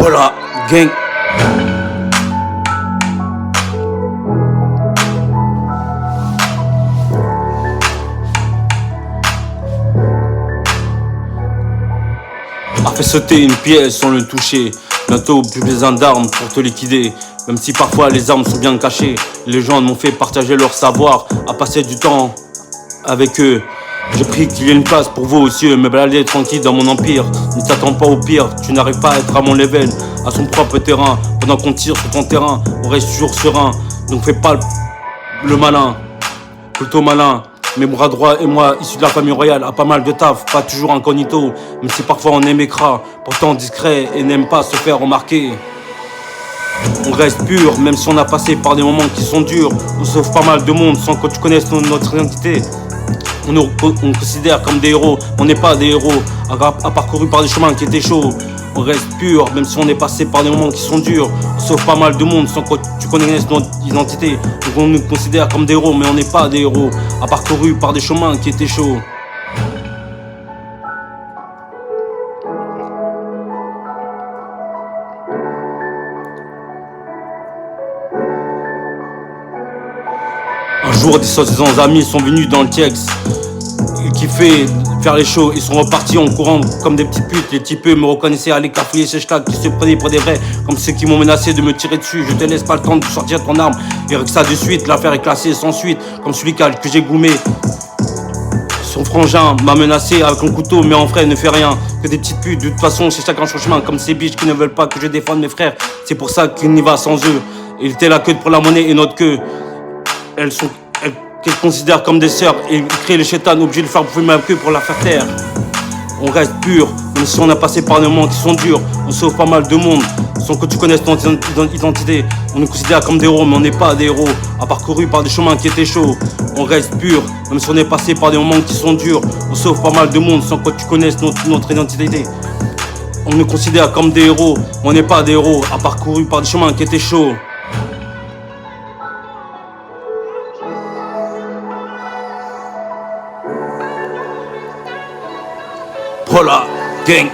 Voilà, gang. A fait sauter une pièce sans le toucher. Bientôt plus besoin d'armes pour te liquider. Même si parfois les armes sont bien cachées. Les gens m'ont fait partager leur savoir, à passer du temps avec eux. J'ai pris qu'il y ait une place pour vous aux cieux. Me balader tranquille dans mon empire. Ne t'attends pas au pire, tu n'arrives pas à être à mon level, à son propre terrain. Pendant qu'on tire sur ton terrain, on reste toujours serein. Donc fais pas le malin, plutôt malin. Mes bras droits et moi, issus de la famille royale, a pas mal de taf, pas toujours incognito. Même si parfois on aime écras, pourtant discret et n'aime pas se faire remarquer. On reste pur, même si on a passé par des moments qui sont durs. On sauve pas mal de monde sans que tu connaisses notre identité. On considère comme des héros, on n'est pas des héros, à parcouru par des chemins qui étaient chauds. On reste pur, même si on est passé par des moments qui sont durs. On sauve pas mal de monde sans que tu connaisses notre identité. Donc on nous considère comme des héros, mais on n'est pas des héros, à parcouru par des chemins qui étaient chauds. Un jour, des soi-disant amis sont venus dans le Tiex. Ils kiffaient faire les shows, ils sont repartis en courant comme des petites putes. Les types me reconnaissaient à l'écarfouiller ces schlags qui se prenaient pour des vrais, comme ceux qui m'ont menacé de me tirer dessus. Je te laisse pas le temps de sortir ton arme, et avec ça de suite, l'affaire est classée sans suite. Comme celui que j'ai goumé. Son frangin m'a menacé avec un couteau, mais en vrai ne fait rien. Que des petites putes, de toute façon c'est chacun son chemin. Comme ces biches qui ne veulent pas que je défende mes frères. C'est pour ça qu'il n'y va sans eux. Il était la queue pour la monnaie et notre queue. Qu'elles considèrent comme des sœurs, et ils créent les chétanes, obligés de faire bouffer ma queue pour la faire taire. On reste pur, même si on a passé par des moments qui sont durs. On sauve pas mal de monde, sans que tu connaisses ton identité. On nous considère comme des héros, mais on n'est pas des héros, à parcouru par des chemins qui étaient chauds. On reste pur, même si on est passé par des moments qui sont durs. On sauve pas mal de monde, sans que tu connaisses notre identité. On nous considère comme des héros, mais on n'est pas des héros, à parcouru par des chemins qui étaient chauds. Voilà, gang.